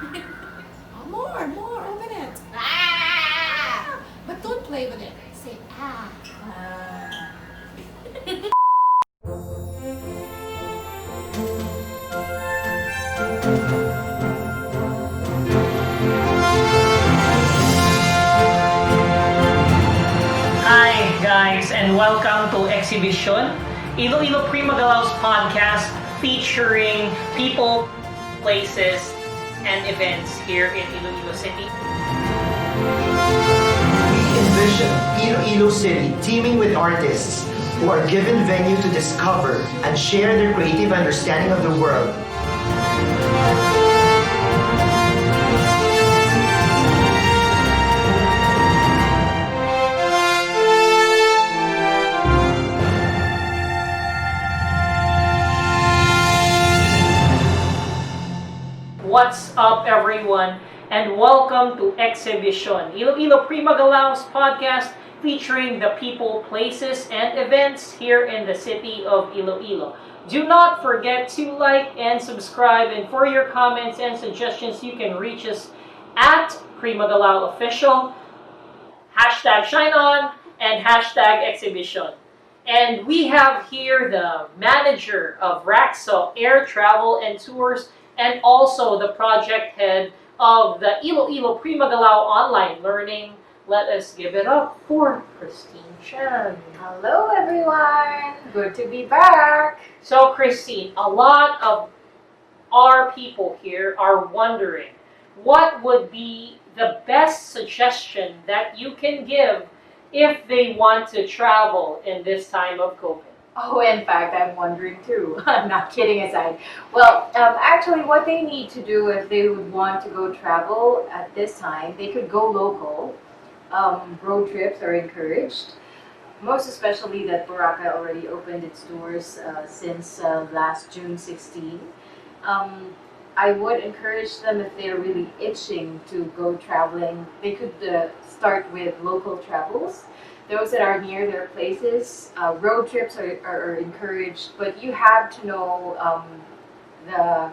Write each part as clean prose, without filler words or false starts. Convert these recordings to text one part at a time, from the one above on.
Oh, more, open it. But don't play with it. Say ah. Ah. Hi guys and welcome to Eksebisyon'S, Iloilo Primagalao's podcast featuring people, places, and events here in Iloilo City. We envision Iloilo City teeming with artists who are given venue to discover and share their creative understanding of the world. What's up everyone and welcome to Eksebisyon'S, Iloilo Primagalao's podcast featuring the people, places, and events here in the city of Iloilo. Do not forget to like and subscribe, and for your comments and suggestions you can reach us at Primagalao Official, hashtag Shine On, and hashtag Eksebisyon'S. And we have here the manager of Rakso Air Travel and Tours and also the project head of the Iloilo Primagalao Online Learning. Let us give it up for Kristine Chen. Hello everyone! Good to be back! So Kristine, a lot of our people here are wondering what would be the best suggestion that you can give if they want to travel in this time of COVID. Oh, in fact, I'm wondering too. I'm not kidding aside. Well, actually, what they need to do if they would want to go travel at this time, they could go local. Road trips are encouraged. Most especially that Boracay already opened its doors since last June 16. I would encourage them if they're really itching to go traveling, they could start with local travels. Those that are near their places, road trips are encouraged, but you have to know the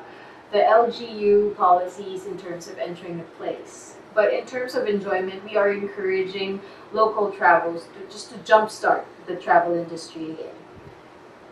LGU policies in terms of entering the place. But in terms of enjoyment, we are encouraging local travels just to jumpstart the travel industry again.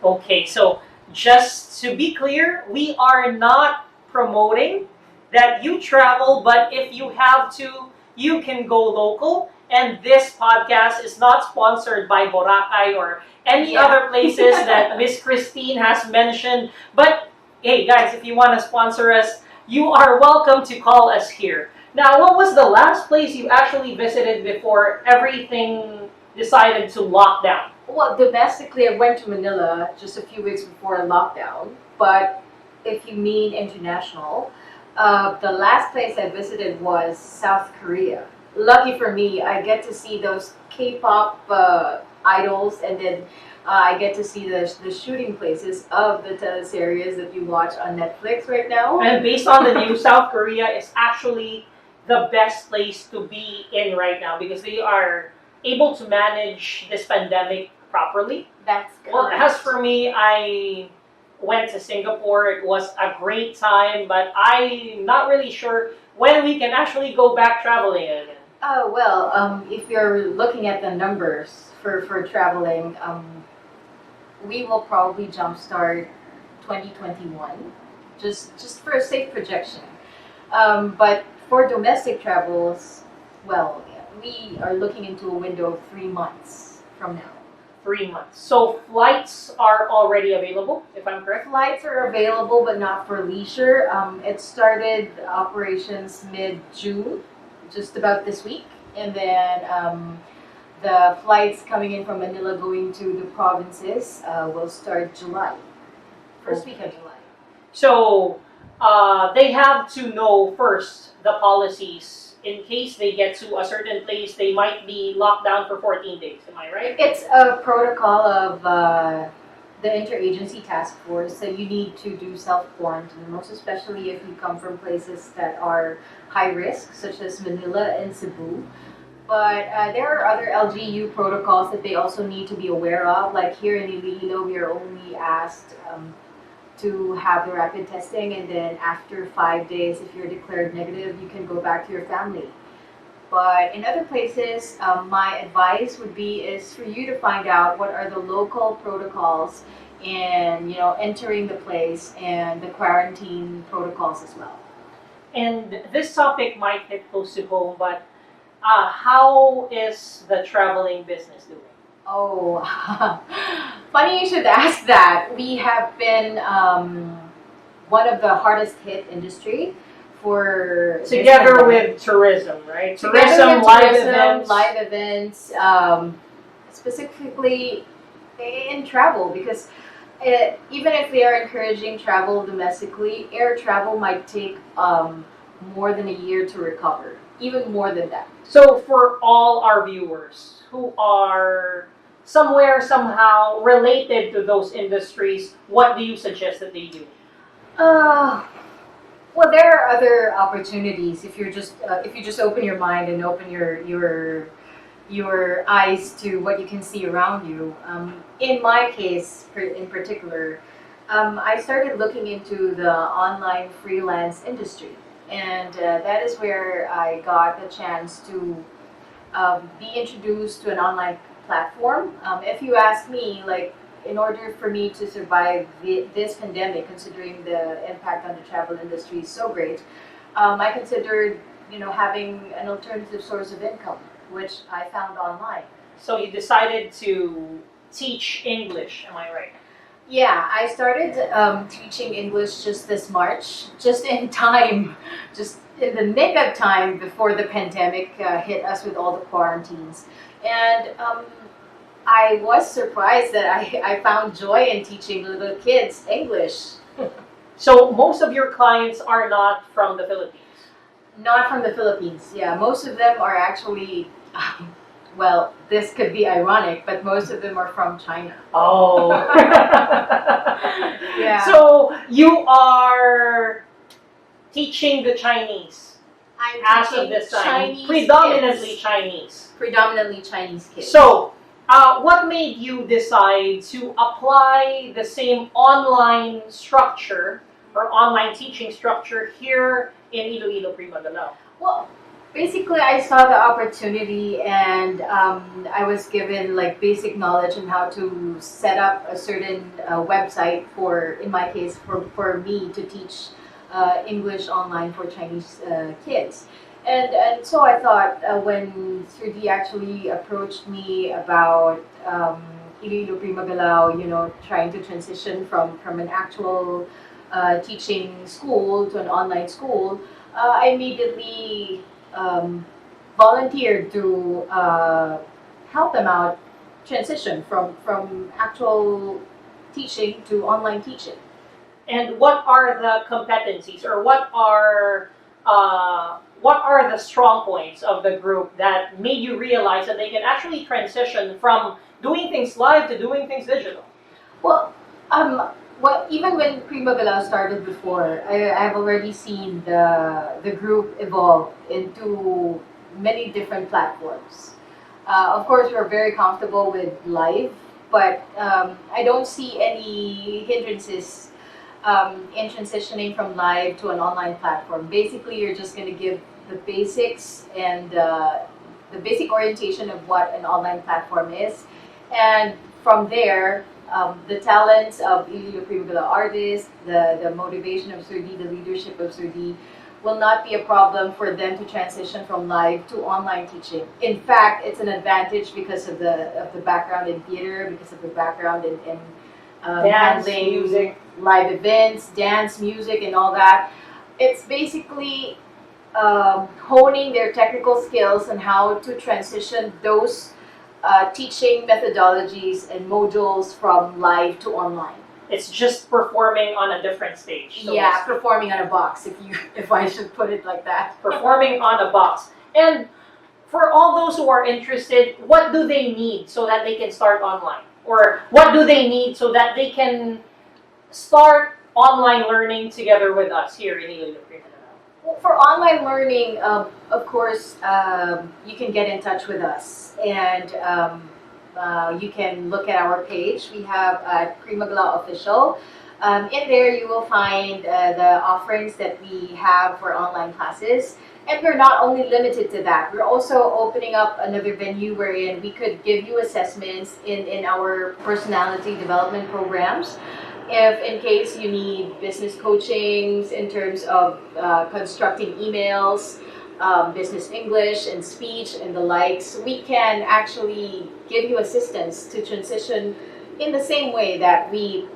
Okay, so just to be clear, we are not promoting that you travel, but if you have to, you can go local. And this podcast is not sponsored by Boracay or any other places that Miss Kristine has mentioned. But hey guys, if you want to sponsor us, you are welcome to call us here. Now, what was the last place you actually visited before everything decided to lock down? Well, domestically, I went to Manila just a few weeks before lockdown. But if you mean international, the last place I visited was South Korea. Lucky for me, I get to see those K-pop idols, and then I get to see the shooting places of the teleseries that you watch on Netflix right now. And based on the news, South Korea is actually the best place to be in right now because they are able to manage this pandemic properly. That's correct. Well, as for me, I went to Singapore. It was a great time, but I'm not really sure when we can actually go back traveling again. Oh, well, if you're looking at the numbers for traveling, we will probably jumpstart 2021, just for a safe projection. But for domestic travels, well, we are looking into a window of 3 months from now. 3 months. So flights are already available, if I'm correct? Flights are available, but not for leisure. It started operations mid-June, just about this week. And then the flights coming in from Manila going to the provinces will start July. First week of July. So they have to know first the policies. In case they get to a certain place, they might be locked down for 14 days. Am I right? It's a protocol of the interagency task force that you need to do self-quarantine, most especially if you come from places that are high risk, such as Manila and Cebu. But there are other LGU protocols that they also need to be aware of. Like here in Iloilo, we are only asked to have the rapid testing, and then after 5 days, if you're declared negative, you can go back to your family. But in other places, my advice would be is for you to find out what are the local protocols in entering the place and the quarantine protocols as well. And this topic might hit close to home, but how is the traveling business doing? Oh, funny you should ask that. We have been one of the hardest hit industry for this Together pandemic. with tourism, right? Together with live tourism, events. live events, specifically in travel, because even if they are encouraging travel domestically, air travel might take more than a year to recover, even more than that. So for all our viewers who are somewhere, somehow related to those industries, what do you suggest that they do? Well, there are other opportunities if you just open your mind and open your eyes to what you can see around you. In my case, in particular, I started looking into the online freelance industry, and that is where I got the chance to be introduced to an online platform. If you ask me, like, in order for me to survive this pandemic, considering the impact on the travel industry is so great, I considered, having an alternative source of income, which I found online. So you decided to teach English, am I right? Yeah, I started teaching English just this March, just in time, just in the nick of time before the pandemic hit us with all the quarantines. And I was surprised that I found joy in teaching little kids English. So most of your clients are not from the Philippines. Not from the Philippines, yeah. Most of them are actually, well, this could be ironic, but most of them are from China. Oh. Yeah. So you are teaching the Chinese I'm as teaching of this time, Chinese predominantly kids. Chinese. Predominantly Chinese kids. So, what made you decide to apply the same online structure or online teaching structure here in Iloilo, Primagalaw? Well, basically, I saw the opportunity, and I was given like basic knowledge on how to set up a certain website for, in my case, for me to teach English online for Chinese kids. And so I thought when Sir actually approached me about Iloilo Primagalaw, trying to transition from an actual teaching school to an online school, I immediately volunteered to help them out transition from actual teaching to online teaching. And what are the competencies, or what are the strong points of the group that made you realize that they can actually transition from doing things live to doing things digital? Well, even when Primavera started before, I've already seen the group evolve into many different platforms. Of course, we're very comfortable with live, but I don't see any hindrances in transitioning from live to an online platform. Basically, you're just going to give the basics and the basic orientation of what an online platform is, and from there, the talents of Iloilo Primagalaw artists, the motivation of Sir D, the leadership of Sir D, will not be a problem for them to transition from live to online teaching. In fact, it's an advantage because of the background in theater, because of the background in Dance, handling music. live events, dance, music, and all that. It's basically honing their technical skills and how to transition those teaching methodologies and modules from live to online. It's just performing on a different stage. So Yeah, it's performing on a box, if I should put it like that. performing on a box. And for all those who are interested, what do they need so that they can start online? Or what do they need so that they can start online learning together with us here in Iloilo Primagalaw? Well, for online learning, of course, you can get in touch with us, and you can look at our page. We have Primagalaw Official. In there, you will find the offerings that we have for online classes. And we're not only limited to that. We're also opening up another venue wherein we could give you assessments in our personality development programs. If in case you need business coachings in terms of constructing emails, business English and speech and the likes, we can actually give you assistance to transition in the same way that we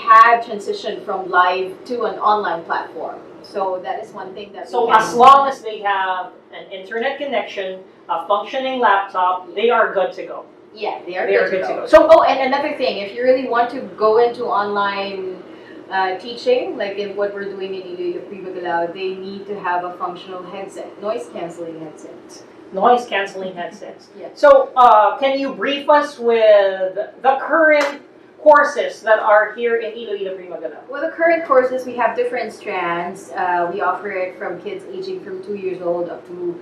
had transitioned from live to an online platform. So that is one thing that we So can as long as they have an internet connection, a functioning laptop, they are good to go. Yeah, they are They are good good to to go. go. So, oh, and another thing, if you really want to go into online teaching, like in what we're doing in Iloilo Pre-Bagalao, they need to have a functional headset, noise canceling headset. Noise canceling headsets. Yes. So can you brief us with the current courses that are here in Iloilo Pre-Bagalao? Well, the current courses, we have different strands. We offer it from kids aging from 2 years old up to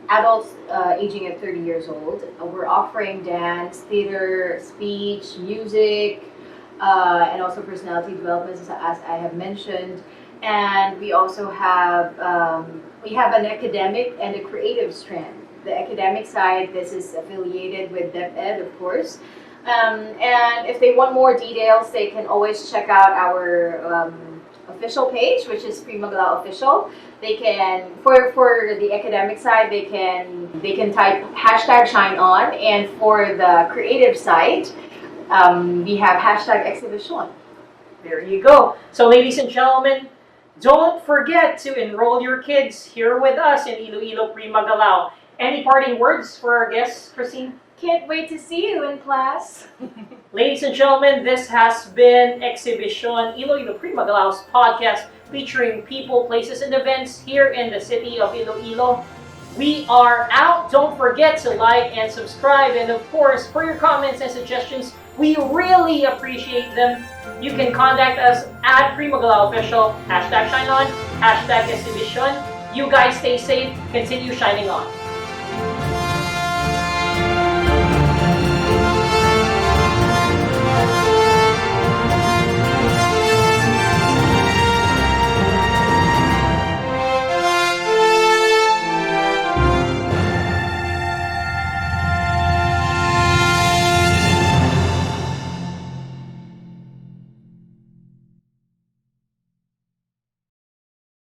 adults aging at 30 years old. We're offering dance, theater, speech, music, and also personality development, as I have mentioned. And we also have an academic and a creative strand. The academic side, this is affiliated with DepEd, of course. And if they want more details, they can always check out our official page, which is Pre-Bagalao Official. They can, for the academic side, they can type #ShineOn, and for the creative side, we have #Eksebisyon'S. There you go. So ladies and gentlemen, don't forget to enroll your kids here with us in Iloilo Pre-Bagalao. Any parting words for our guests, Kristine? Can't wait to see you in class. Ladies and gentlemen, this has been Eksebisyon's Iloilo Pre-Bagalao's podcast featuring people, places, and events here in the city of Iloilo. We are out. Don't forget to like and subscribe. And of course, for your comments and suggestions, we really appreciate them. You can contact us at Pre-Bagalao Official, #ShineOn, #Eksebisyon. You guys stay safe. Continue shining on.